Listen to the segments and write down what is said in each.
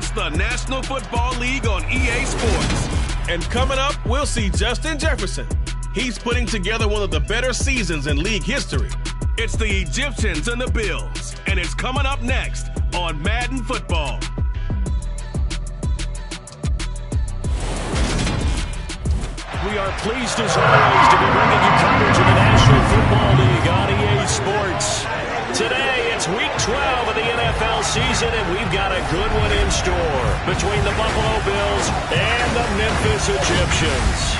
It's the National Football League on EA Sports. And coming up, we'll see Justin Jefferson. He's putting together one of the better seasons in league history. It's the Egyptians and the Bills, and it's coming up next on Madden Football. We are pleased as always to be bringing you coverage of the National Football League on EA Sports. Today, it's Week 12 of the NFL season, and we've got a good one in store between the Buffalo Bills and the Memphis Egyptians.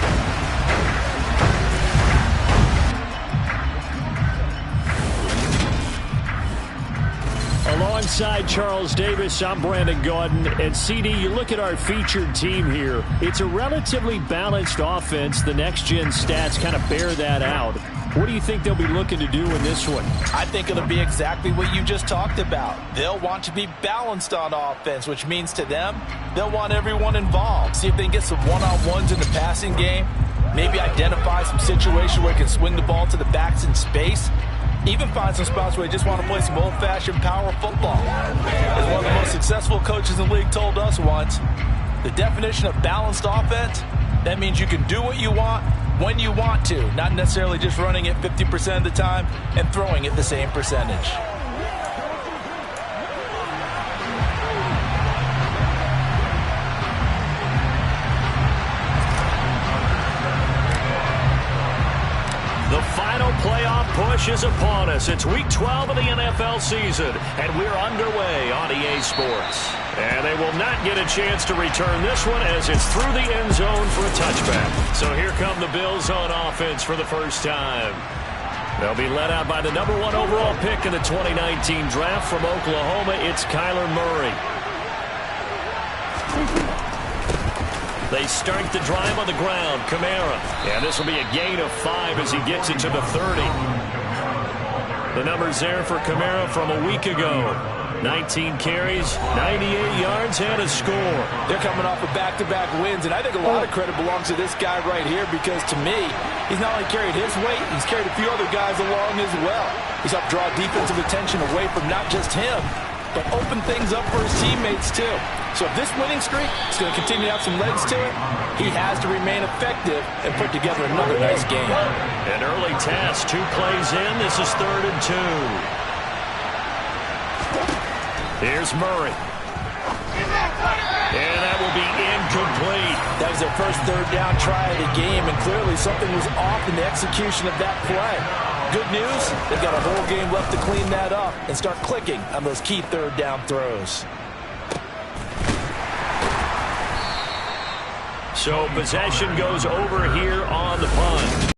Alongside Charles Davis, I'm Brandon Gordon. And CD, you look at our featured team here. It's a relatively balanced offense. The next-gen stats kind of bear that out. What do you think they'll be looking to do in this one? I think it'll be exactly what you just talked about. They'll want to be balanced on offense, which means to them, they'll want everyone involved. See if they can get some one-on-ones in the passing game. Maybe identify some situations where they can swing the ball to the backs in space. Even find some spots where they just want to play some old-fashioned power football. As one of the most successful coaches in the league told us once, the definition of balanced offense, that means you can do what you want when you want to, not necessarily just running it 50% of the time and throwing it the same percentage. The final playoff push is upon us. It's Week 12 of the NFL season, and we're underway on EA Sports. And they will not get a chance to return this one as it's through the end zone for a touchback. So here come the Bills on offense for the first time. They'll be led out by the number 1 overall pick in the 2019 draft from Oklahoma. It's Kyler Murray. They start the drive on the ground. Kamara. And this will be a gain of 5 as he gets it to the 30. The numbers there for Kamara from a week ago. 19 carries, 98 yards, and a score. They're coming off of back-to-back wins, and I think a lot of credit belongs to this guy right here because, to me, he's not only carried his weight, he's carried a few other guys along as well. He's helped draw defensive attention away from not just him, but open things up for his teammates, too. So if this winning streak is going to continue to have some legs to it, he has to remain effective and put together another nice game. An early task, 2 plays in. This is 3rd and 2. Here's Murray. And that will be incomplete. That was their first 3rd down try of the game, and clearly something was off in the execution of that play. Good news, they've got a whole game left to clean that up and start clicking on those key 3rd down throws. So possession goes over here on the punt.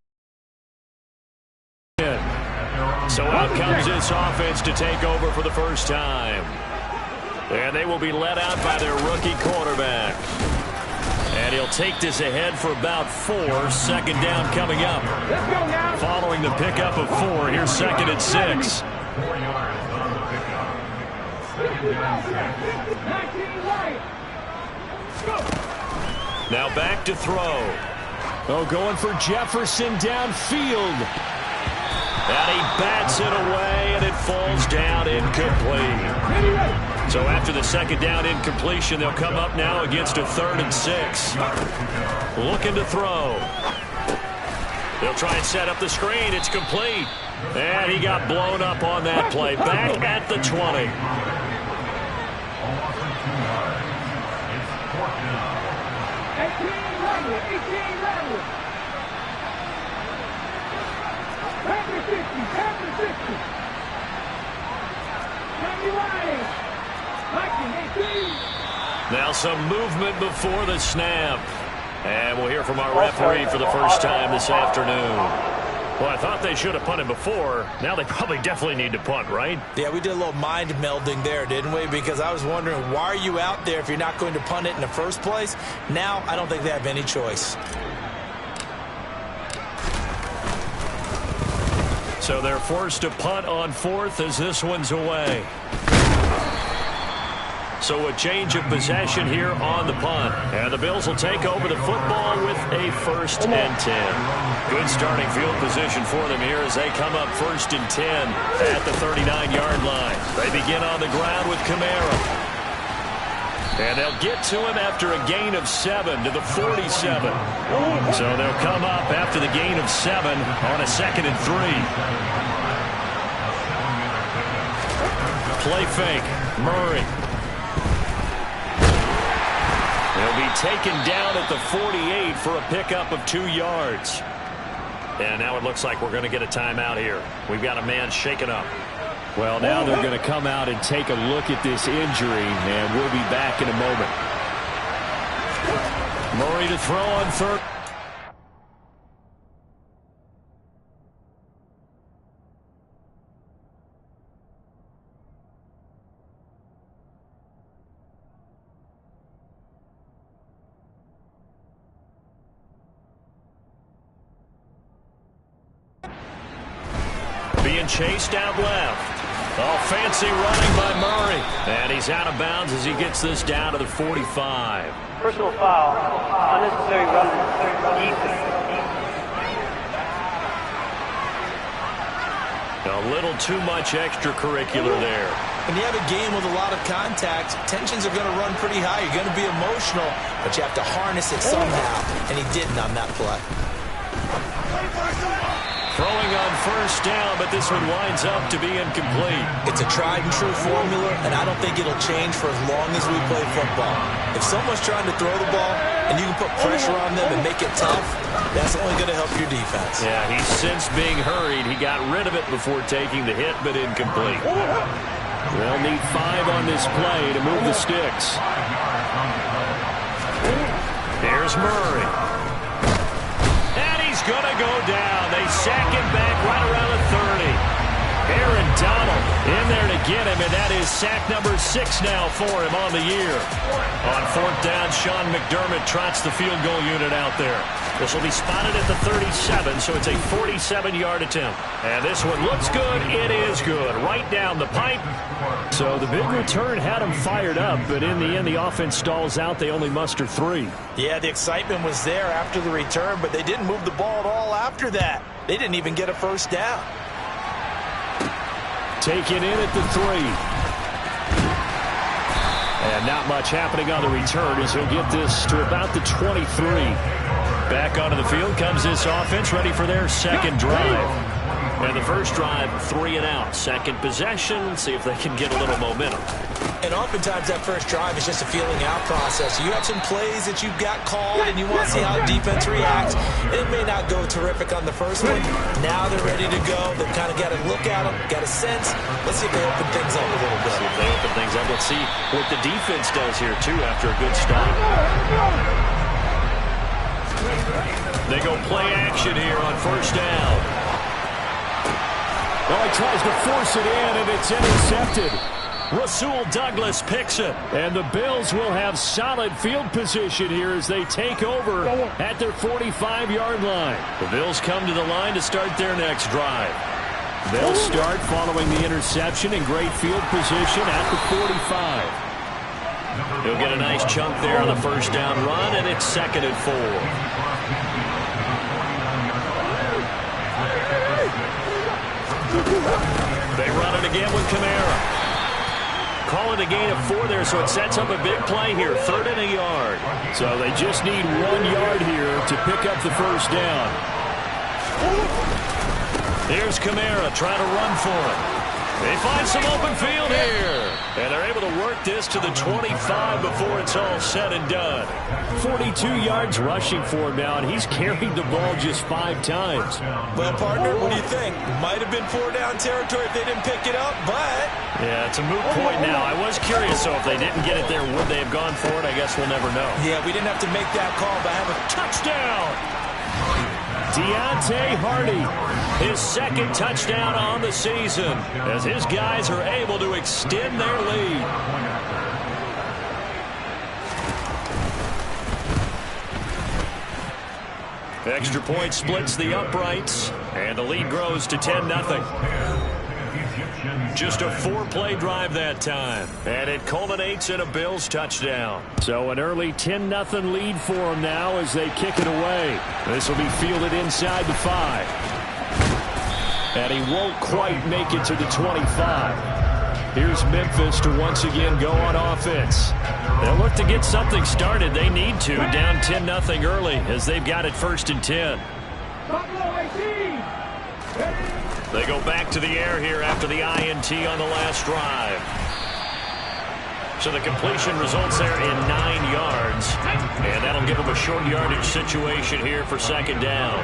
So out comes this offense to take over for the first time. And they will be led out by their rookie quarterback. And he'll take this ahead for about 4. 2nd down coming up. Following the pickup of 4, here's 2nd and 6. Now back to throw. Oh, going for Jefferson downfield. And he bats it away, and it falls down incomplete. So after the 2nd down incompletion, they'll come up now against a 3rd and 6. Looking to throw. They'll try and set up the screen. It's complete. And he got blown up on that play. Back at the 20. Now some movement before the snap. And we'll hear from our referee for the first time this afternoon. Well, I thought they should have punted before. Now they probably definitely need to punt, right? Yeah, we did a little mind melding there, didn't we? Because I was wondering, why are you out there if you're not going to punt it in the first place? Now I don't think they have any choice. So they're forced to punt on 4th as this one's away. So a change of possession here on the punt. And the Bills will take over the football with a 1st and 10. Good starting field position for them here as they come up 1st and 10 at the 39-yard line. They begin on the ground with Kamara. And they'll get to him after a gain of 7 to the 47. So they'll come up after the gain of 7 on a 2nd and 3. Play fake. Murray. He'll be taken down at the 48 for a pickup of 2 yards. And now it looks like we're going to get a timeout here. We've got a man shaken up. Well, now they're going to come out and take a look at this injury, and we'll be back in a moment. Murray to throw on 3rd. Being chased out left. Oh, fancy running by Murray. And he's out of bounds as he gets this down to the 45. Personal foul. Unnecessary roughness. A little too much extracurricular there. When you have a game with a lot of contact, tensions are going to run pretty high. You're going to be emotional, but you have to harness it somehow, and he didn't on that play. Throwing on 1st down, but this one winds up to be incomplete. It's a tried-and-true formula, and I don't think it'll change for as long as we play football. If someone's trying to throw the ball and you can put pressure on them and make it tough, that's only going to help your defense. Yeah, he's since being hurried. He got rid of it before taking the hit, but incomplete. They'll need 5 on this play to move the sticks. Here's Murray. He's going to go down. They sack him back right around the 30. Aaron Donald in there to get him, and that is sack number 6 now for him on the year. On 4th down, Sean McDermott trots the field goal unit out there. This will be spotted at the 37, so it's a 47-yard attempt. And this one looks good. It is good. Right down the pipe. So the big return had them fired up, but in the end, the offense stalls out. They only muster 3. Yeah, the excitement was there after the return, but they didn't move the ball at all after that. They didn't even get a 1st down. Taken in at the 3. And not much happening on the return as he'll get this to about the 23. Back onto the field comes this offense, ready for their 2nd drive. And the 1st drive, 3 and out. 2nd possession, see if they can get a little momentum. And oftentimes that 1st drive is just a feeling out process. You have some plays that you've got called and you want to see how defense reacts. It may not go terrific on the 1st one. Now they're ready to go. They've kind of got to look at them, got a sense. Let's see if they open things up a little bit. See if they open things up. Let's see what the defense does here, too, after a good start. They go play action here on 1st down. Well, he tries to force it in, and it's intercepted. Rasul Douglas picks it. And the Bills will have solid field position here as they take over at their 45-yard line. The Bills come to the line to start their next drive. They'll start following the interception in great field position at the 45. He'll get a nice chunk there on the 1st down run, and it's 2nd and 4. They run it again with Kamara. Call it a gain of 4 there, so it sets up a big play here. 3rd and a yard. So they just need 1 yard here to pick up the 1st down. Here's Kamara trying to run for it. They find some open field here. And they're able to work this to the 25 before it's all said and done. 42 yards rushing for him now, and he's carried the ball just 5 times. Well, partner, what do you think? Might have been 4-down territory if they didn't pick it up, but... Yeah, it's a moot point now. I was curious, so if they didn't get it there, would they have gone for it? I guess we'll never know. Yeah, we didn't have to make that call, but have a touchdown. Deontay Hardy, his 2nd touchdown on the season, as his guys are able to extend their lead. Extra point splits the uprights, and the lead grows to 10-0. Just a 4-play drive that time, and it culminates in a Bills touchdown. So an early 10-0 lead for them now as they kick it away. This will be fielded inside the 5. And he won't quite make it to the 25. Here's Memphis to once again go on offense. They'll look to get something started. They need to, down 10-0 early as they've got it 1st and 10. They go back to the air here after the INT on the last drive. So the completion results there in 9 yards. And that'll give them a short yardage situation here for 2nd down.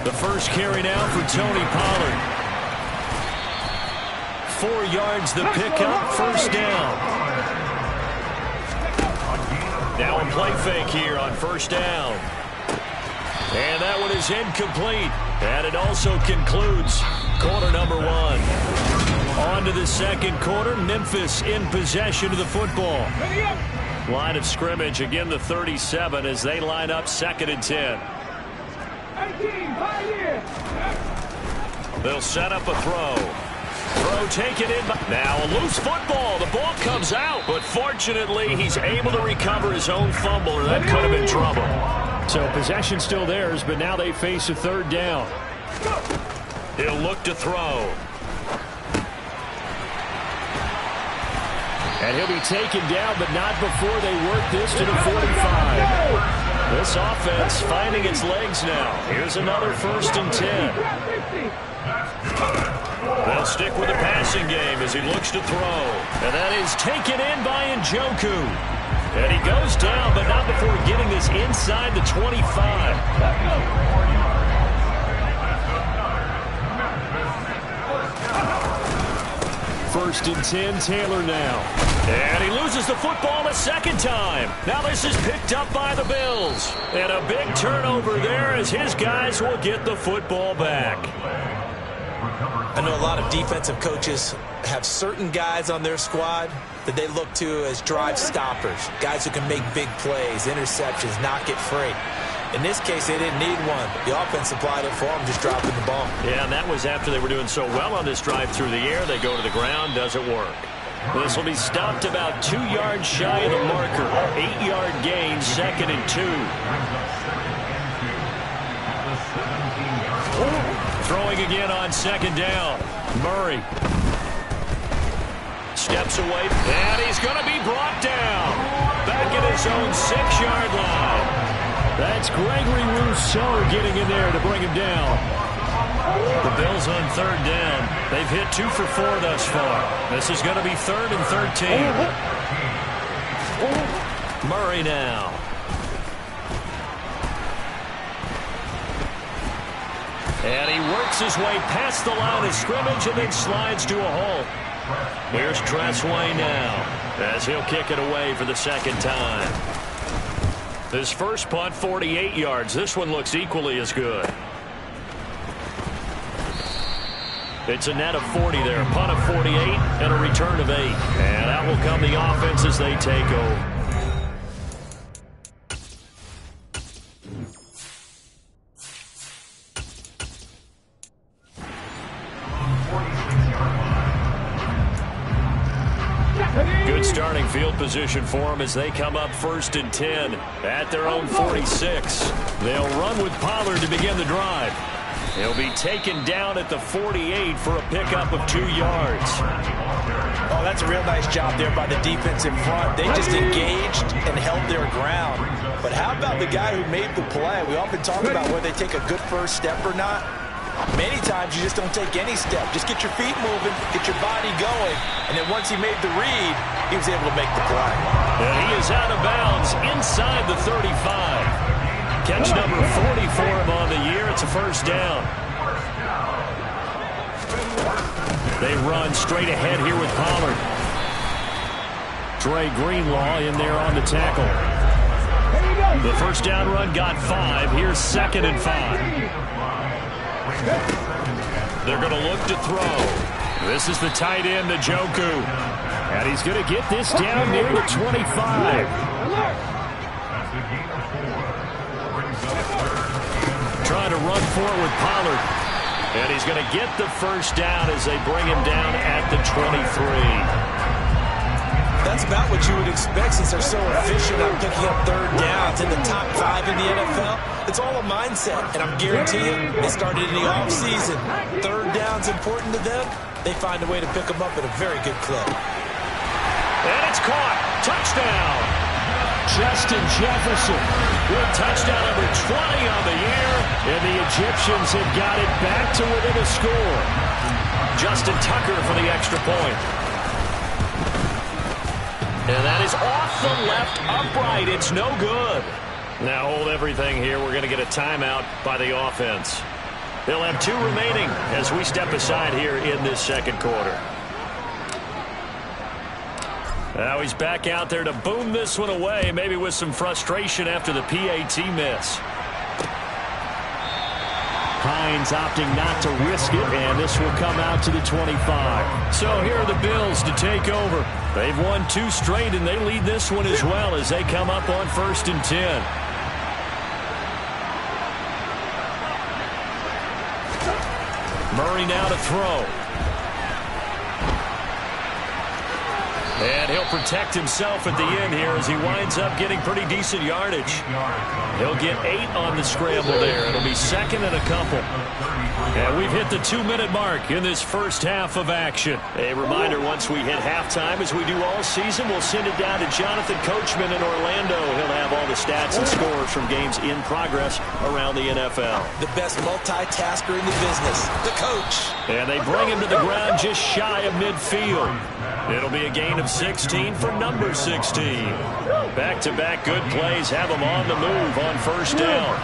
The first carry now for Tony Pollard. 4 yards the pickup, 1st down. Now a play fake here on 1st down. And that one is incomplete. And it also concludes quarter number 1. On to the 2nd quarter. Memphis in possession of the football. Line of scrimmage, again the 37 as they line up 2nd and 10. They'll set up a throw. Throw taken in. Now a loose football. The ball comes out, but fortunately he's able to recover his own fumble, or that could have been trouble. So possession still theirs, but now they face a 3rd down. He'll look to throw. And he'll be taken down, but not before they work this to the 45. This offense finding its legs now. Here's another 1st and 10. They'll stick with the passing game as he looks to throw. And that is taken in by Njoku. And he goes down, but not before getting this inside the 25. 1st and 10, Taylor now. And he loses the football a 2nd time. Now this is picked up by the Bills. And a big turnover there as his guys will get the football back. I know a lot of defensive coaches have certain guys on their squad that they look to as drive stoppers, guys who can make big plays, interceptions, not get free. In this case, they didn't need one. The offense supplied it for them, just dropping the ball. Yeah, and that was after they were doing so well on this drive through the air. They go to the ground, doesn't work. This will be stopped about 2 yards shy of the marker. 8-yard gain, 2nd and 2. Throwing again on 2nd down. Murray steps away, and he's going to be brought down. Back at his own 6-yard line. That's Gregory Rousseau getting in there to bring him down. The Bills on 3rd down. They've hit 2 for 4 thus far. This is going to be 3rd and 13. Murray now. And he works his way past the line of scrimmage and then slides to a halt. Here's Tressway now as he'll kick it away for the 2nd time. His first punt, 48 yards. This one looks equally as good. It's a net of 40 there. Punt of 48 and a return of 8. And that will come the offense as they take over. Good starting field position for them as they come up 1st and 10 at their own 46. They'll run with Pollard to begin the drive. He'll be taken down at the 48 for a pickup of 2 yards. Oh, that's a real nice job there by the defense in front. They just engaged and held their ground. But how about the guy who made the play? We often talk about whether they take a good first step or not. Many times you just don't take any step. Just get your feet moving, get your body going, and then once he made the read, he was able to make the play. And he is out of bounds inside the 35. Catch number 40 for him on the year. It's a 1st down. They run straight ahead here with Pollard. Dre Greenlaw in there on the tackle. The 1st down run got 5. Here's 2nd and 5. They're going to look to throw. This is the tight end, Njoku. And he's going to get this down near the 25. Trying to run forward with Pollard. And he's going to get the 1st down as they bring him down at the 23. That's about what you would expect since they're so efficient on picking up third downs in the top 5 in the NFL. It's all a mindset, and I'm guaranteeing it started in the offseason. Third down's important to them. They find a way to pick them up at a very good clip. And it's caught. Touchdown. Justin Jefferson with touchdown number 20 on the year, and the Egyptians have got it back to within a score. Justin Tucker for the extra point. And that is off the left upright. It's no good. Now hold everything here. We're going to get a timeout by the offense. They'll have 2 remaining as we step aside here in this second quarter. Now he's back out there to boom this one away, maybe with some frustration after the PAT miss. Hines opting not to risk it, and this will come out to the 25. So here are the Bills to take over. They've won 2 straight, and they lead this one as well as they come up on 1st and 10. Murray now to throw. And he'll protect himself at the end here as he winds up getting pretty decent yardage. He'll get 8 on the scramble there. It'll be 2nd and a couple. And we've hit the 2-minute mark in this first half of action. A reminder, once we hit halftime, as we do all season, we'll send it down to Jonathan Coachman in Orlando. He'll have all the stats and scores from games in progress around the NFL. The best multitasker in the business, the coach. And they bring him to the ground just shy of midfield. It'll be a gain of 16 for number 16. Back-to-back good plays have him on the move on 1st down.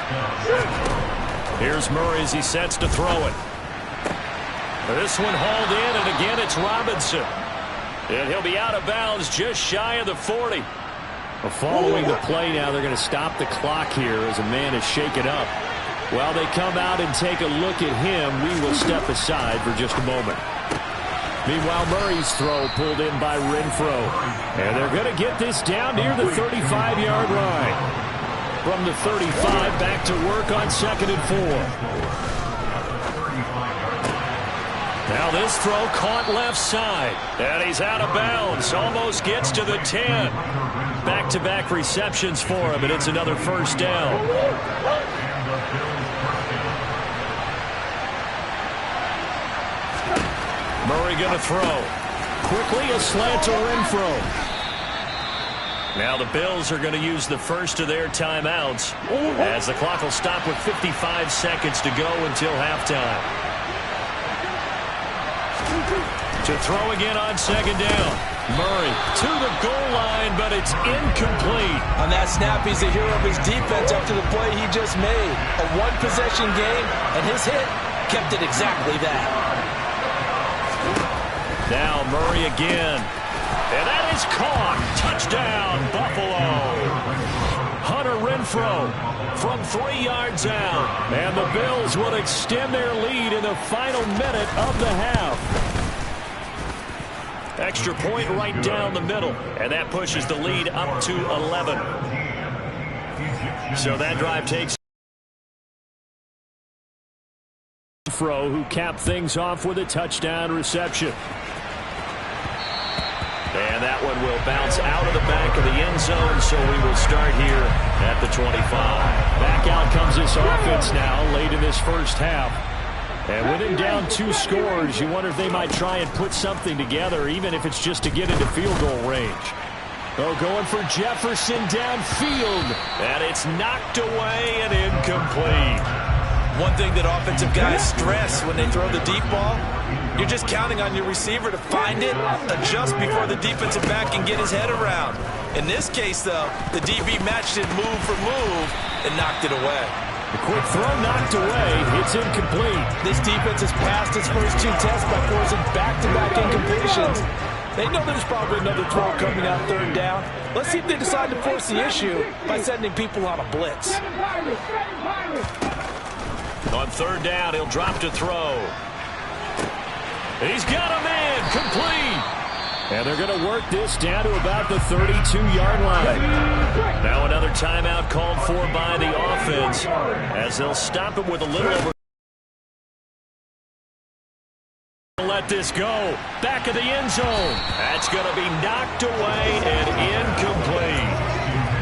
Here's Murray as he sets to throw it. This one hauled in, and again it's Robinson. And he'll be out of bounds just shy of the 40. Well, following the play now, they're going to stop the clock here as a man is shaken up. While they come out and take a look at him, we will step aside for just a moment. Meanwhile, Murray's throw pulled in by Renfro. And they're going to get this down near the 35-yard line. From the 35, back to work on 2nd and 4. Now this throw caught left side. And he's out of bounds. Almost gets to the 10. Back-to-back receptions for him, and it's another 1st down. Murray going to throw. Quickly a slant to Renfro. Now the Bills are going to use the first of their timeouts as the clock will stop with 55 seconds to go until halftime. To throw again on 2nd down. Murray to the goal line, but it's incomplete. On that snap, he's a hero of his defense after the play he just made. A one-possession game, and his hit kept it exactly that. Now Murray again. And that is caught. Touchdown, Buffalo. Hunter Renfro from 3 yards out. And the Bills will extend their lead in the final minute of the half. Extra point right down the middle. And that pushes the lead up to 11. So that drive takes Renfro, who capped things off with a touchdown reception. And that one will bounce out of the back of the end zone, so we will start here at the 25. Back out comes this offense now late in this first half. And with him down 2 scores, you wonder if they might try and put something together, even if it's just to get into field goal range. Oh, going for Jefferson downfield. And it's knocked away and incomplete. One thing that offensive guys stress when they throw the deep ball, you're just counting on your receiver to find it, adjust before the defensive back can get his head around. In this case, though, the DB matched it move for move and knocked it away. The quick throw knocked away. It's incomplete. This defense has passed its first 2 tests by forcing back-to-back incompletions. They know there's probably another throw coming out 3rd down. Let's see if they decide to force the issue by sending people on a blitz. On 3rd down, he'll drop to throw. He's got a man complete. And they're going to work this down to about the 32-yard line. Now another timeout called for by the offense as they'll stop it with a little over. Let let this go. Back of the end zone. That's going to be knocked away and incomplete.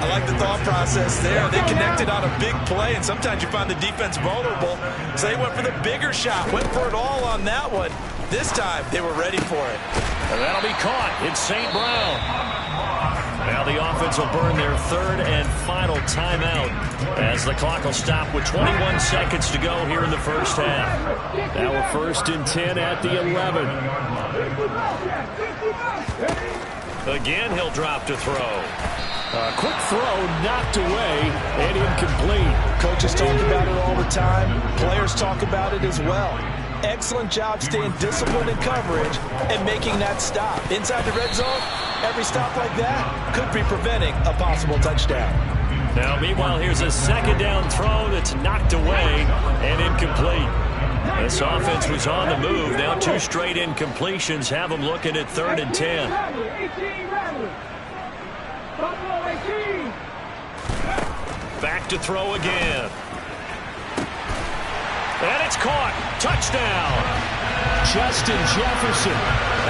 I like the thought process there. They connected on a big play, and sometimes you find the defense vulnerable. So they went for the bigger shot, went for it all on that one. This time, they were ready for it. And that'll be caught. It's St. Brown. Now the offense will burn their third and final timeout as the clock will stop with 21 seconds to go here in the first half. Now we're 1st and 10 at the 11. Again, he'll drop to throw. A quick throw knocked away and incomplete. Coaches talk about it all the time. Players talk about it as well. Excellent job staying disciplined in coverage and making that stop. Inside the red zone, every stop like that could be preventing a possible touchdown. Now, meanwhile, here's a 2nd down throw that's knocked away and incomplete. This offense was on the move. Now 2 straight incompletions have them looking at 3rd and 10. Back to throw again. And it's caught. Touchdown. Justin Jefferson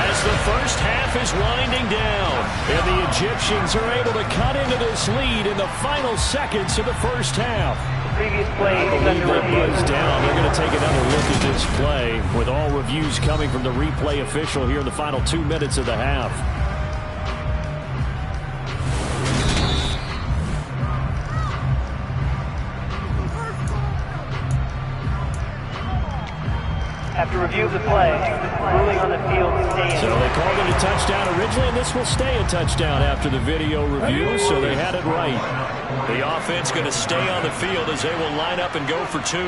as the first half is winding down. And the Egyptians are able to cut into this lead in the final seconds of the first half. Previous play I believe that was down. They're going to take another look at this play with all reviews coming from the replay official here in the final 2 minutes of the half. After review of the play, ruling on the field stands. So they called it a touchdown originally, and this will stay a touchdown after the video review, so they had it right. The offense going to stay on the field as they will line up and go for 2.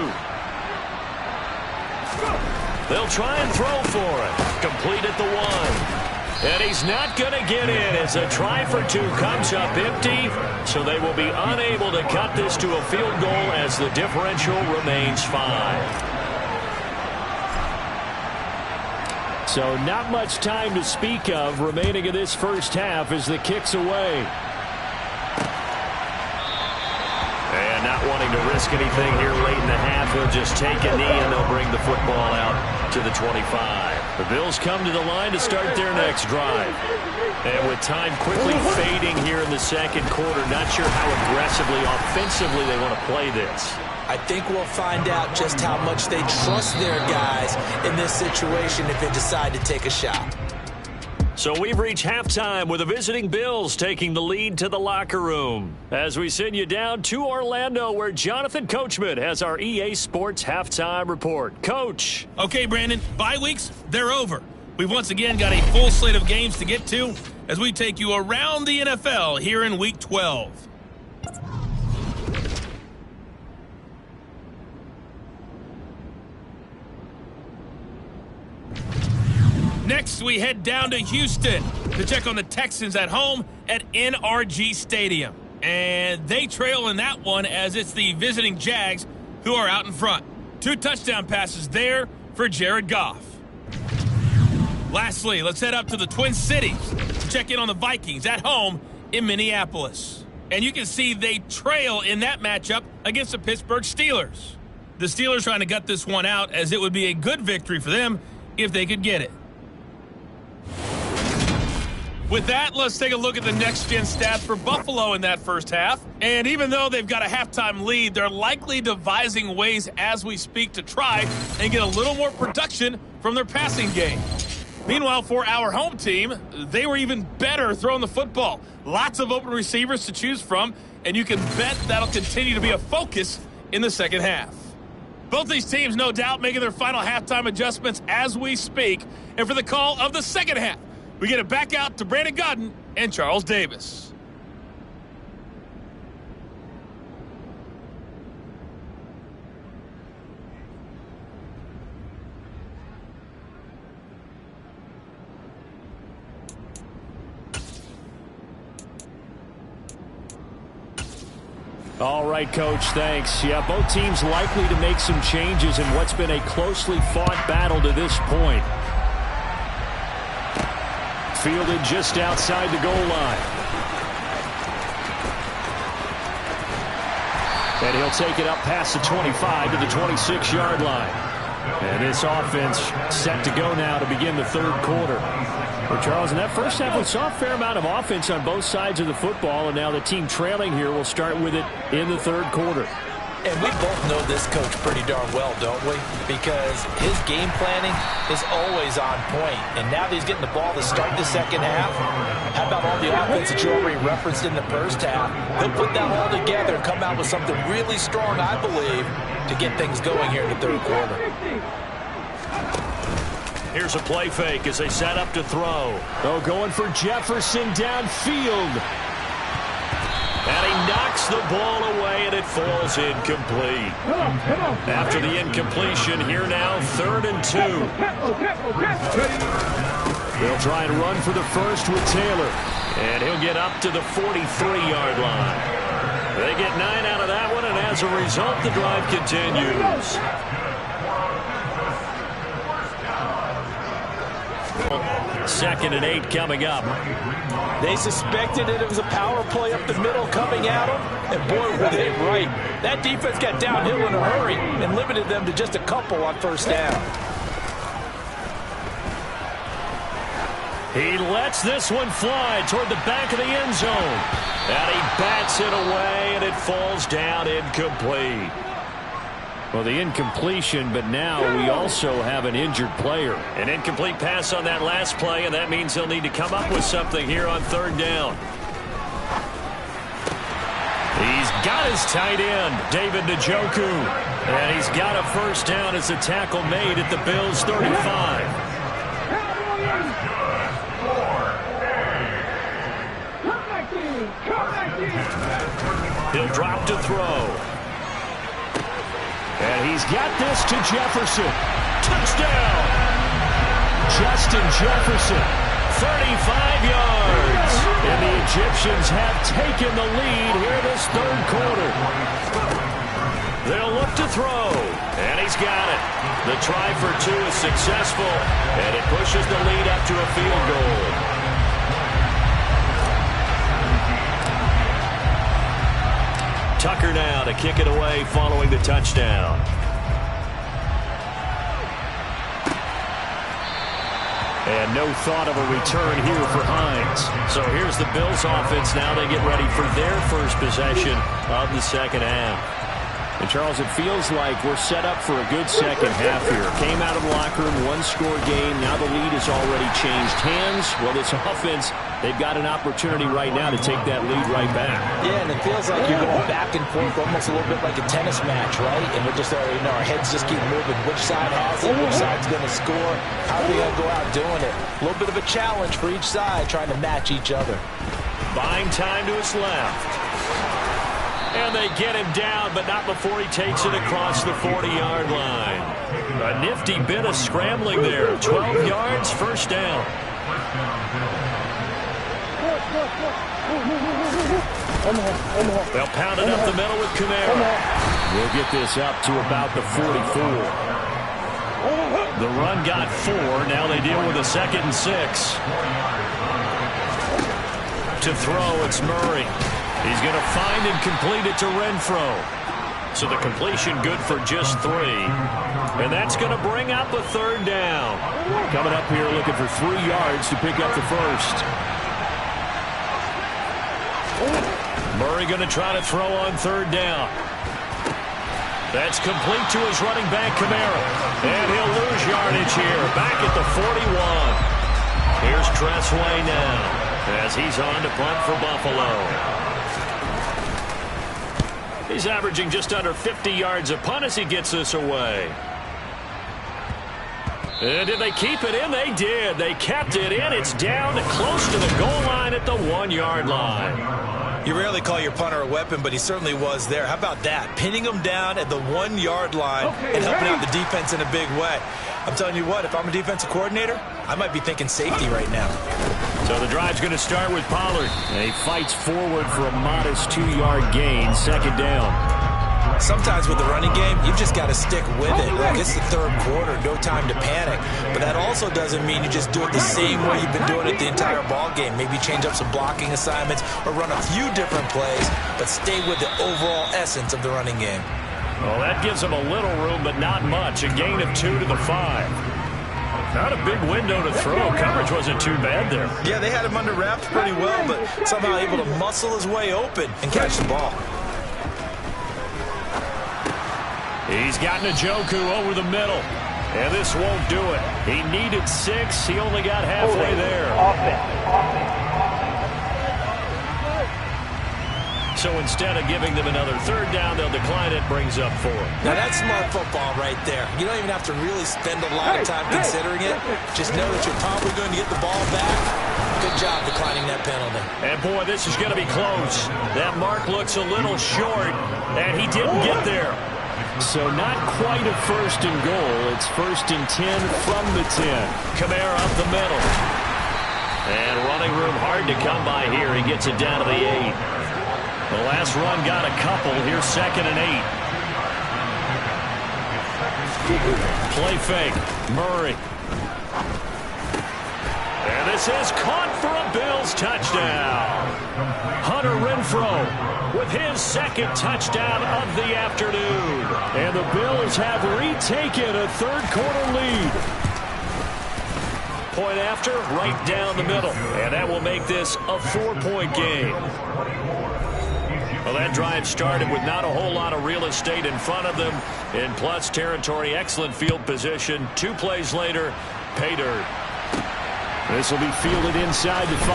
They'll try and throw for it. Complete at the 1. And he's not going to get in as a try for 2 comes up empty, so they will be unable to cut this to a field goal as the differential remains 5. So not much time to speak of remaining in this first half as the kick's away. And not wanting to risk anything here late in the half, he'll just take a knee and they'll bring the football out to the 25. The Bills come to the line to start their next drive. And with time quickly fading here in the second quarter, not sure how aggressively, offensively they want to play this. I think we'll find out just how much they trust their guys in this situation if they decide to take a shot. So we've reached halftime with the visiting Bills taking the lead to the locker room. As we send you down to Orlando where Jonathan Coachman has our EA Sports halftime report. Coach. Okay, Brandon, bye weeks, they're over. We've once again got a full slate of games to get to as we take you around the NFL here in Week 12. Next, we head down to Houston to check on the Texans at home at NRG Stadium. And they trail in that one as it's the visiting Jags who are out in front. 2 touchdown passes there for Jared Goff. Lastly, let's head up to the Twin Cities to check in on the Vikings at home in Minneapolis. And you can see they trail in that matchup against the Pittsburgh Steelers. The Steelers trying to gut this one out as it would be a good victory for them if they could get it. With that, let's take a look at the next-gen stats for Buffalo in that first half. And even though they've got a halftime lead, they're likely devising ways as we speak to try and get a little more production from their passing game. Meanwhile, for our home team, they were even better throwing the football. Lots of open receivers to choose from, and you can bet that'll continue to be a focus in the second half. Both these teams, no doubt, making their final halftime adjustments as we speak. And for the call of the second half, we get it back out to Brandon Godden and Charles Davis. All right, Coach, thanks. Yeah, both teams likely to make some changes in what's been a closely fought battle to this point. Fielded just outside the goal line. And he'll take it up past the 25 to the 26-yard line. And this offense set to go now to begin the third quarter. Well, Charles, in that first half, we saw a fair amount of offense on both sides of the football, and now the team trailing here will start with it in the third quarter. And we both know this coach pretty darn well, don't we? Because his game planning is always on point. And now that he's getting the ball to start the second half, how about all the offense that you already referenced in the first half? He'll put that all together and come out with something really strong, I believe, to get things going here in the third quarter. Here's a play fake as they set up to throw. Oh, going for Jefferson downfield. And he knocks the ball away, and it falls incomplete. After the incompletion, here now, 3rd and 2. They'll try and run for the first with Taylor. And he'll get up to the 43-yard line. They get 9 out of that one, and as a result, the drive continues. 2nd and 8 coming up. They suspected it was a power play up the middle coming at them, and boy, were they right. That defense got downhill in a hurry and limited them to just a couple on first down. He lets this one fly toward the back of the end zone. And he bats it away, and it falls down incomplete. Well, the incompletion, but now we also have an injured player. An incomplete pass on that last play, and that means he'll need to come up with something here on 3rd down. He's got his tight end, David Njoku. And he's got a first down as the tackle made at the Bills' 35. He'll drop to throw. And he's got this to Jefferson. Touchdown! Justin Jefferson, 35 yards. And the Egyptians have taken the lead here this third quarter. They'll look to throw. And he's got it. The try for 2 is successful. And it pushes the lead up to a field goal. Tucker now to kick it away following the touchdown. And no thought of a return here for Hines. So here's the Bills offense now. They get ready for their first possession of the second half. And Charles, it feels like we're set up for a good second half here. Came out of the locker room, 1-score game. Now the lead has already changed hands. Well, this offense, they've got an opportunity right now to take that lead right back. Yeah, and it feels like you're going back and forth almost a little bit like a tennis match, right? And we're just, our heads just keep moving. Which side has it? Which side's going to score? How are they going to go out doing it? A little bit of a challenge for each side, trying to match each other. Buying time to his left. And they get him down, but not before he takes it across the 40-yard line. A nifty bit of scrambling there. 12 yards, first down. They'll pound it up the middle with Kamara. We'll get this up to about the 44. The run got 4. Now they deal with a 2nd and 6. To throw, it's Murray. He's going to find and complete it to Renfro. So the completion good for just 3. And that's going to bring up a 3rd down. Coming up here looking for 3 yards to pick up the first. Murray going to try to throw on 3rd down. That's complete to his running back, Kamara. And he'll lose yardage here. Back at the 41. Here's Tressway now as he's on to punt for Buffalo. He's averaging just under 50 yards a punt as he gets this away. And did they keep it in? They did. They kept it in. It's down to close to the goal line at the 1-yard line. You rarely call your punter a weapon, but he certainly was there. How about that? Pinning him down at the 1-yard line and helping out the defense in a big way. I'm telling you what, if I'm a defensive coordinator, I might be thinking safety right now. So the drive's going to start with Pollard. And he fights forward for a modest 2-yard gain, 2nd down. Sometimes with the running game, you've just got to stick with it. Look, it's the third quarter, no time to panic. But that also doesn't mean you just do it the same way you've been doing it the entire ball game. Maybe change up some blocking assignments or run a few different plays, but stay with the overall essence of the running game. Well, that gives them a little room, but not much. A gain of 2 to the 5. Not a big window to throw. Coverage wasn't too bad there. Yeah, they had him under wraps pretty well, but somehow able to muscle his way open and catch the ball. He's got Njoku over the middle, and this won't do it. He needed 6. He only got halfway there. So instead of giving them another 3rd down, they'll decline it, brings up 4. Now that's smart football right there. You don't even have to really spend a lot of time considering it. Just know that you're probably going to get the ball back. Good job declining that penalty. And boy, this is going to be close. That mark looks a little short, and he didn't get there. So not quite a 1st and goal. It's 1st and 10 from the 10. Kamara up the middle. And running room hard to come by here. He gets it down to the 8. The last run got a couple. Here's 2nd and 8. Play fake. Murray. And this is caught for a Bills touchdown. Hunter Renfrow with his 2nd touchdown of the afternoon. And the Bills have retaken a 3rd quarter lead. Point after, right down the middle. And that will make this a 4-point game. Well, that drive started with not a whole lot of real estate in front of them. In plus territory, excellent field position. 2 plays later, pay dirt. This will be fielded inside the 5.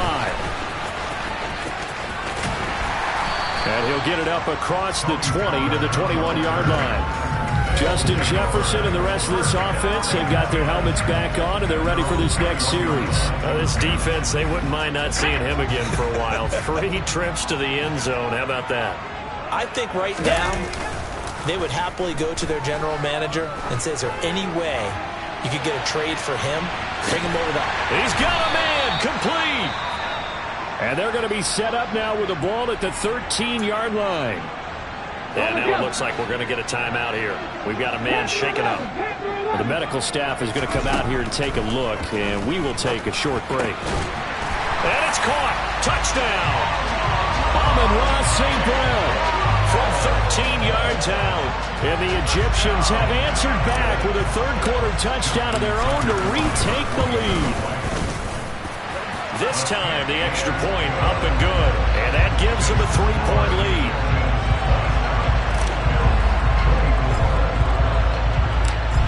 And he'll get it up across the 20 to the 21-yard line. Justin Jefferson and the rest of this offense, they've got their helmets back on, and they're ready for this next series. This defense, they wouldn't mind not seeing him again for a while. 3 trips to the end zone. How about that? I think right now they would happily go to their general manager and say, is there any way you could get a trade for him? Bring him over there. He's got a man complete. And they're going to be set up now with the ball at the 13-yard line. And now it looks like we're going to get a timeout here. We've got a man shaken up. Well, the medical staff is going to come out here and take a look, and we will take a short break. And it's caught. Touchdown. Amon-Ra St. Brown from 13 yards out. And the Egyptians have answered back with a 3rd quarter touchdown of their own to retake the lead. This time, the extra point up and good. And that gives them a 3-point lead.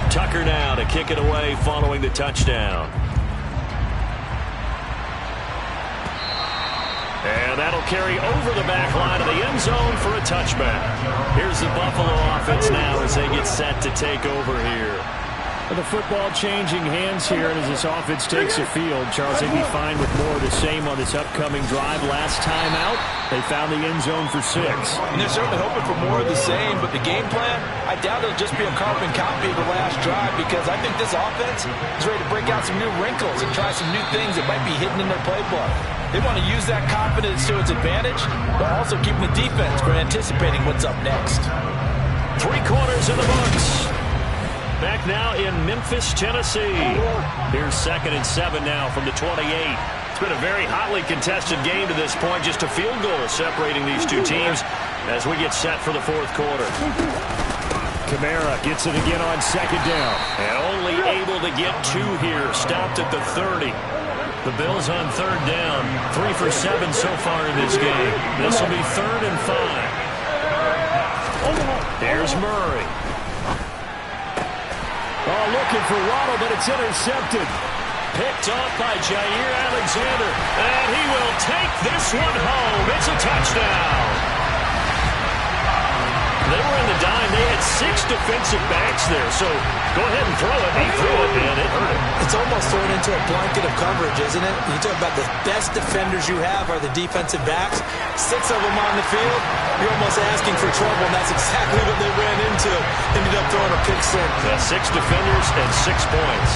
Tucker now to kick it away following the touchdown. And that'll carry over the back line of the end zone for a touchback. Here's the Buffalo offense now as they get set to take over here. Well, the football changing hands here, and as this offense takes the field, Charles, they'd be fine with more of the same on this upcoming drive. Last time out, they found the end zone for 6. And they're certainly hoping for more of the same, but the game plan, I doubt it'll just be a carbon copy of the last drive, because I think this offense is ready to break out some new wrinkles and try some new things that might be hidden in their playbook. They want to use that confidence to its advantage, but also keeping the defense from anticipating what's up next. 3 quarters in the books. Back now in Memphis, Tennessee. Here's 2nd and 7 now from the 28. It's been a very hotly contested game to this point. Just a field goal separating these two teams as we get set for the 4th quarter. Kamara gets it again on 2nd down. And only able to get 2 here. Stopped at the 30. The Bills on 3rd down. 3 for 7 so far in this game. This will be 3rd and 5. Here's Murray. Oh, looking for Waddle, but it's intercepted. Picked off by Jair Alexander. And he will take this one home. It's a touchdown. They were in the dime. They had 6 defensive backs there. So go ahead and throw it. He threw it, and it hurt him. It's almost thrown into a blanket of coverage, isn't it? You talk about the best defenders you have are the defensive backs. 6 of them on the field. You're almost asking for trouble, and that's exactly what they ran into. Ended up throwing a pick six. Yeah, 6 defenders and 6 points.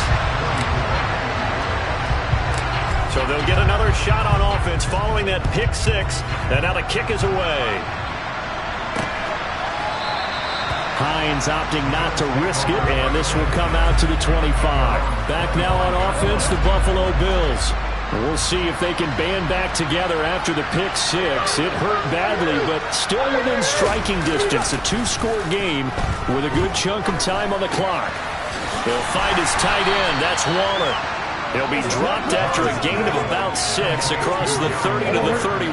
So they'll get another shot on offense following that pick 6. And now the kick is away. Hines opting not to risk it, and this will come out to the 25. Back now on offense, the Buffalo Bills. We'll see if they can band back together after the pick six. It hurt badly, but still within striking distance. A two-score game with a good chunk of time on the clock. He'll find his tight end. That's Waller. He'll be dropped after a gain of about 6 across the 30 to the 31.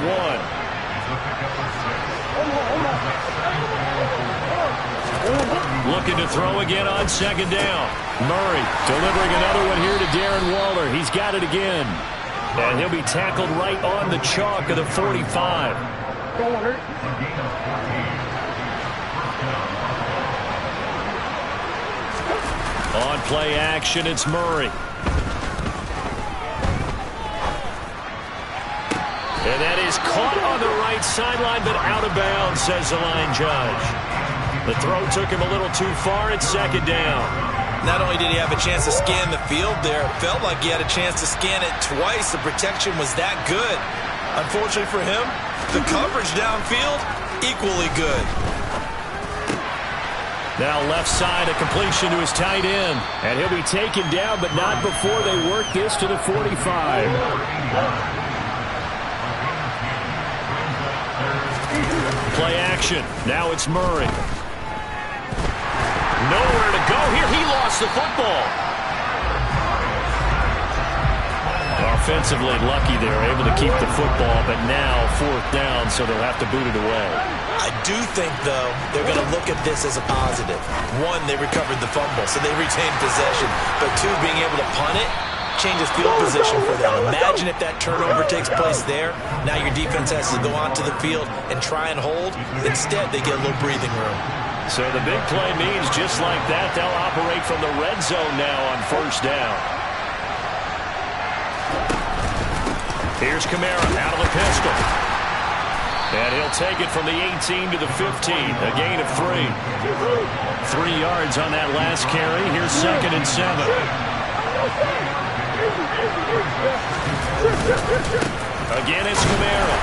Looking to throw again on second down. Murray delivering another one here to Darren Waller. He's got it again. And he'll be tackled right on the chalk of the 45. On play action, it's Murray. And that is caught on the right sideline, but out of bounds, says the line judge. The throw took him a little too far at second down. Not only did he have a chance to scan the field there, it felt like he had a chance to scan it twice. The protection was that good. Unfortunately for him, the coverage downfield, equally good. Now left side, a completion to his tight end. And he'll be taken down, but not before they work this to the 45. Play action. Now it's Murray. Nowhere to go here. He lost the football. Offensively lucky they're able to keep the football, but now fourth down, so they'll have to boot it away. I do think, though, they're going to look at this as a positive. One, they recovered the fumble, so they retained possession. But two, being able to punt it changes field position for them. Imagine if that turnover takes place there. Now your defense has to go onto the field and try and hold. Instead, they get a little breathing room. So the big play means just like that, they'll operate from the red zone now on first down. Here's Kamara out of the pistol. And he'll take it from the 18 to the 15, a gain of 3. 3 yards on that last carry. Here's 2nd and 7. Again, it's Kamara.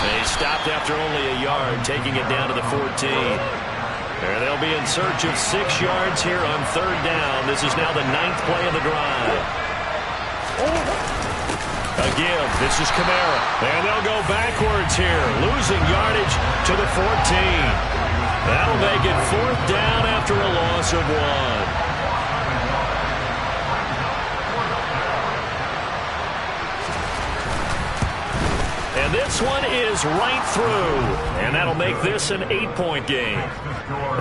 They stopped after only a yard, taking it down to the 14. And they'll be in search of 6 yards here on third down. This is now the 9th play of the drive. Again, this is Kamara. And they'll go backwards here, losing yardage to the 14. That'll make it fourth down after a loss of 1. And this one is right through. And that'll make this an 8-point game.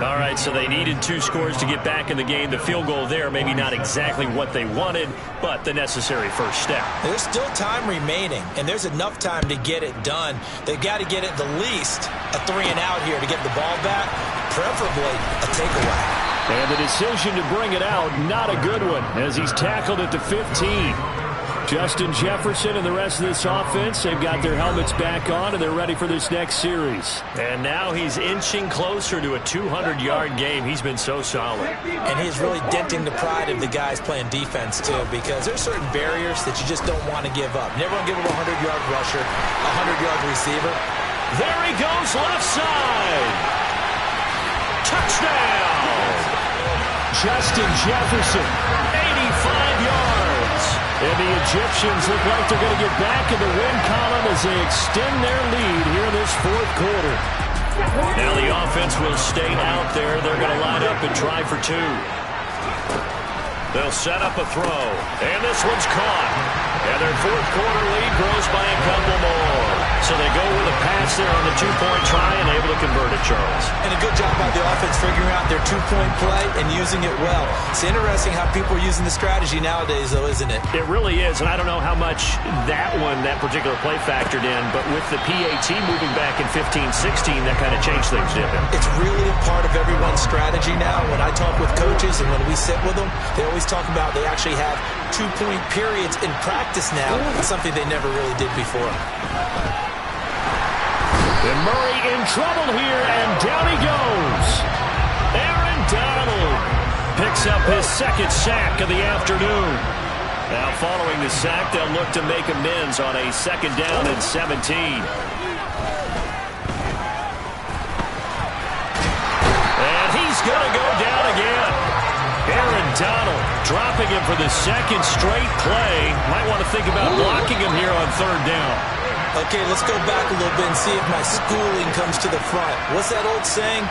All right, so they needed 2 scores to get back in the game. The field goal there, maybe not exactly what they wanted, but the necessary first step. There's still time remaining, and there's enough time to get it done. They've got to get at the least a 3 and out here to get the ball back, preferably a takeaway. And the decision to bring it out, not a good one, as he's tackled at the 15. Justin Jefferson and the rest of this offense, they've got their helmets back on, and they're ready for this next series. And now he's inching closer to a 200-yard game. He's been so solid. And he's really denting the pride of the guys playing defense, too, because there's certain barriers that you just don't want to give up. Never want to give up a 100-yard rusher, a 100-yard receiver. There he goes, left side. Touchdown! Justin Jefferson, 85 yards. And the Egyptians look like they're going to get back in the win column as they extend their lead here in this fourth quarter. Now the offense will stay out there. They're going to line up and try for 2. They'll set up a throw. And this one's caught. And their fourth quarter lead grows by a couple more. So they go with a pass there on the 2-point try and able to convert it, Charles. And a good job by the offense figuring out their 2-point play and using it well. It's interesting how people are using the strategy nowadays, though, isn't it? It really is, and I don't know how much that particular play factored in, but with the PAT moving back in 15-16, that kind of changed things, didn't it? It's really a part of everyone's strategy now. When I talk with coaches and when we sit with them, they always talk about they actually have 2-point periods in practice now. It's something they never really did before. And Murray in trouble here, and down he goes. Aaron Donald picks up his 2nd sack of the afternoon. Now following the sack, they'll look to make amends on a 2nd down and 17. And he's going to go down again. Aaron Donald dropping stopping him for the second straight play. Might want to think about blocking him here on third down. Okay, let's go back a little bit and see if my schooling comes to the front. What's that old saying?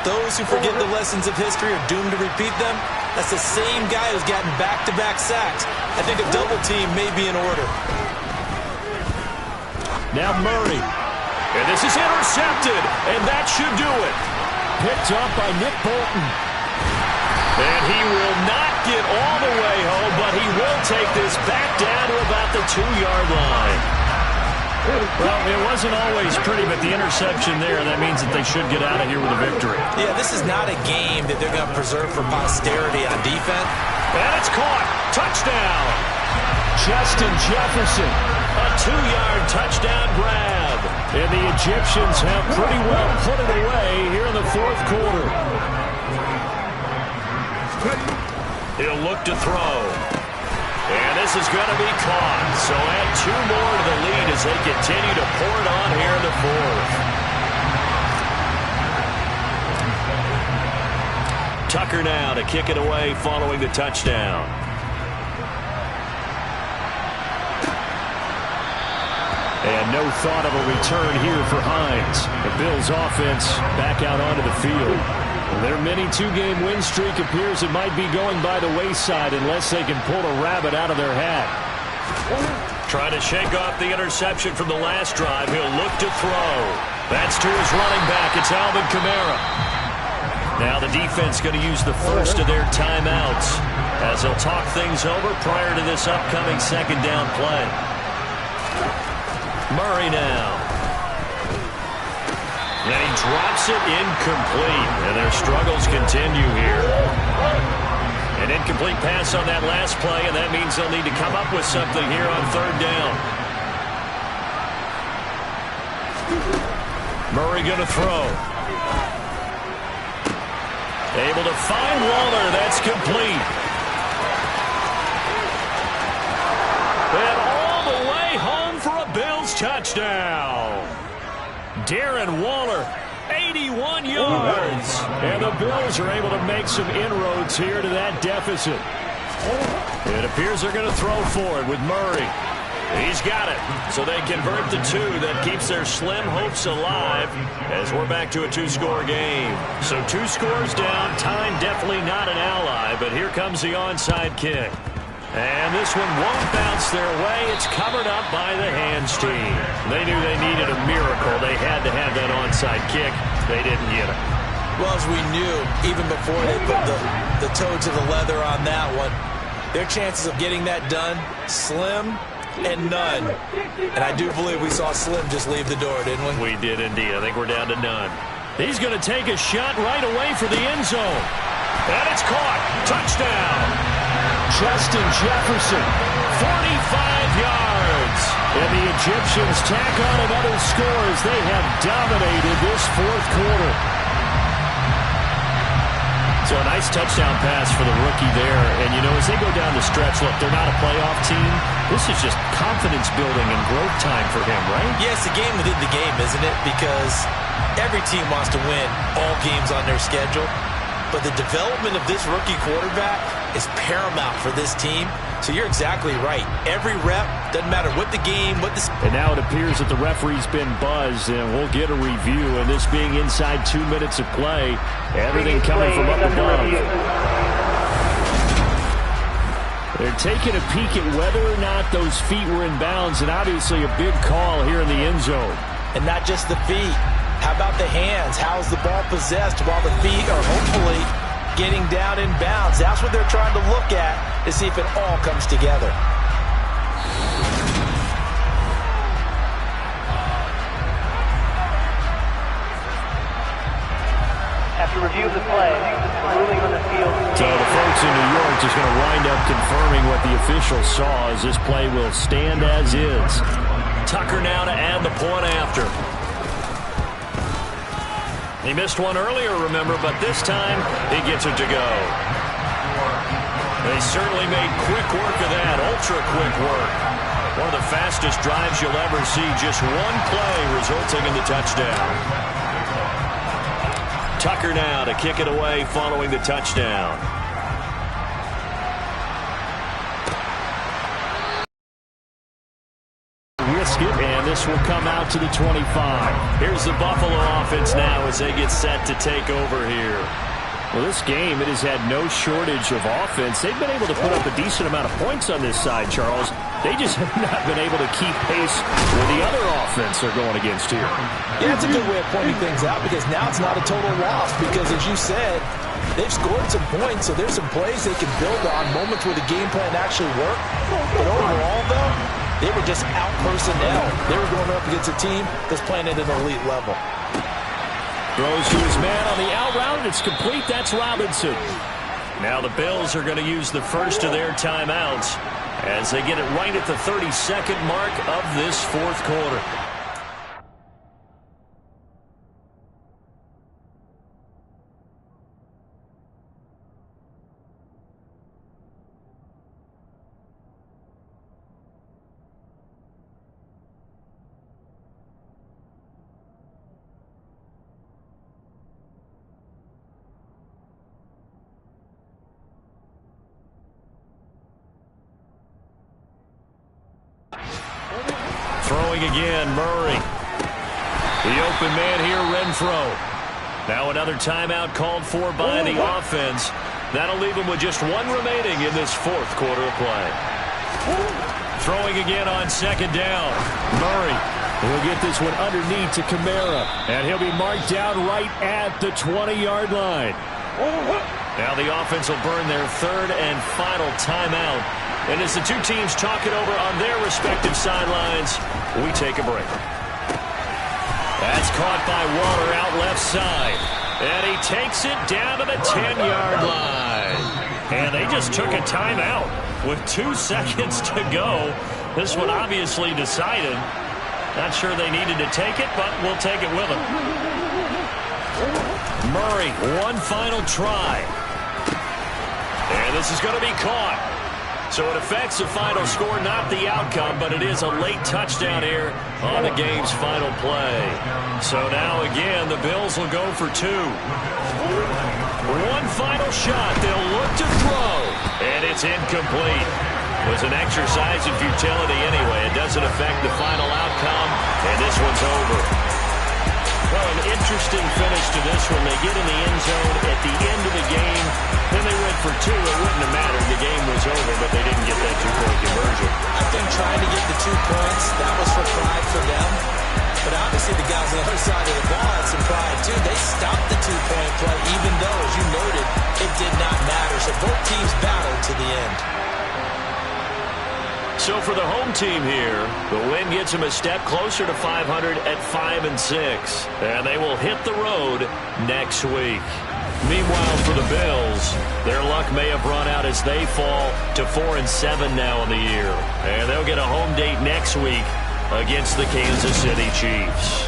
Those who forget the lessons of history are doomed to repeat them. That's the same guy who's gotten back-to-back sacks. I think a double team may be in order. Now Murray. And this is intercepted, and that should do it. Picked up by Nick Bolton. And he will not get all the way home, but he will take this back down to about the 2-yard line. Well, it wasn't always pretty, but the interception there, that means that they should get out of here with a victory. Yeah, this is not a game that they're going to preserve for posterity on defense. And it's caught. Touchdown. Justin Jefferson. A 2-yard touchdown grab. And the Egyptians have pretty well put it away here in the fourth quarter. He'll look to throw. And this is going to be caught. So add 2 more to the lead as they continue to pour it on here in the fourth. Tucker now to kick it away following the touchdown. And no thought of a return here for Hines. The Bills offense back out onto the field. Their mini 2-game win streak appears it might be going by the wayside unless they can pull a rabbit out of their hat. Trying to shake off the interception from the last drive. He'll look to throw. That's to his running back. It's Alvin Kamara. Now the defense going to use the first of their timeouts as they'll talk things over prior to this upcoming second down play. Murray now. Then he drops it incomplete, and their struggles continue here. An incomplete pass on that last play, and that means they'll need to come up with something here on third down. Murray going to throw. Able to find Waller. That's complete. And all the way home for a Bills touchdown. Darren Waller, 81 yards. And the Bills are able to make some inroads here to that deficit. It appears they're going to throw for it with Murray. He's got it. So they convert the 2. That keeps their slim hopes alive as we're back to a 2-score game. So 2 scores down. Time definitely not an ally, but here comes the onside kick. And this one won't bounce their way. It's covered up by the hands team. They knew they needed a miracle. They had to have that onside kick. They didn't get it. Well, as we knew, even before they put the toe to the leather on that one, their chances of getting that done, slim and none. And I do believe we saw Slim just leave the door, didn't we? We did indeed. I think we're down to none. He's going to take a shot right away for the end zone. And it's caught. Touchdown. Justin Jefferson, 45 yards. And the Egyptians tack on another score as they have dominated this fourth quarter. So a nice touchdown pass for the rookie there. And, you know, as they go down the stretch, look, they're not a playoff team. This is just confidence building and growth time for him, right? Yeah, it's a game within the game, isn't it? Because every team wants to win all games on their schedule. But the development of this rookie quarterback is paramount for this team. So you're exactly right. Every rep, doesn't matter what the game, what the... And now it appears that the referee's been buzzed, and we'll get a review. And this being inside 2 minutes of play, everything coming from up above. They're taking a peek at whether or not those feet were in bounds, and obviously a big call here in the end zone. And not just the feet. How about the hands? How's the ball possessed while the feet are hopefully getting down in bounds? That's what they're trying to look at to see if it all comes together. After review of the play, ruling on the field. So the folks in New York just going to wind up confirming what the officials saw as this play will stand as is. Tucker now to add the point after. He missed one earlier, remember, but this time he gets it to go. They certainly made quick work of that, ultra-quick work. One of the fastest drives you'll ever see, just one play resulting in the touchdown. Tucker now to kick it away following the touchdown. this will come out to the 25. Here's the Buffalo offense now as they get set to take over here. Well, this game, it has had no shortage of offense. They've been able to put up a decent amount of points on this side, Charles. They just have not been able to keep pace with the other offense they're going against here. Yeah, it's a good way of pointing things out because now it's not a total loss because, as you said, they've scored some points, so there's some plays they can build on, moments where the game plan actually worked. But overall, though, they were just out personnel. They were going up against a team that's playing at an elite level. Throws to his man on the out route. It's complete. That's Robinson. Now the Bills are going to use the first of their timeouts as they get it right at the 32nd mark of this fourth quarter. Throwing again, Murray. The open man here, Renfro. Now another timeout called for by the offense. That'll leave them with just one remaining in this fourth quarter of play. Throwing again on second down. Murray will get this one underneath to Kamara. And he'll be marked down right at the 20-yard line. Now the offense will burn their third and final timeout. And as the two teams talk it over on their respective sidelines, we take a break. That's caught by Waller out left side. And he takes it down to the 10-yard line. And they just took a timeout with 2 seconds to go. This one obviously decided. Not sure they needed to take it, but we'll take it with them. Murray, one final try. And this is going to be caught. So it affects the final score, not the outcome, but it is a late touchdown here on the game's final play. So now again, the Bills will go for 2. One final shot. They'll look to throw. And it's incomplete. It was an exercise in futility anyway. It doesn't affect the final outcome, and this one's over. Well, an interesting finish to this one. They get in the end zone at the end of the game. Then they went for 2. It wouldn't have mattered. The game was over, but they didn't get that 2-point conversion. I think trying to get the 2 points, that was for pride for them. But obviously the guys on the other side of the ball had some pride, too. They stopped the 2-point play, even though, as you noted, it did not matter. So both teams battled to the end. So for the home team here, the win gets them a step closer to 500 at 5-6. And they will hit the road next week. Meanwhile, for the Bills, their luck may have run out as they fall to 4-7 now in the year. And they'll get a home date next week against the Kansas City Chiefs.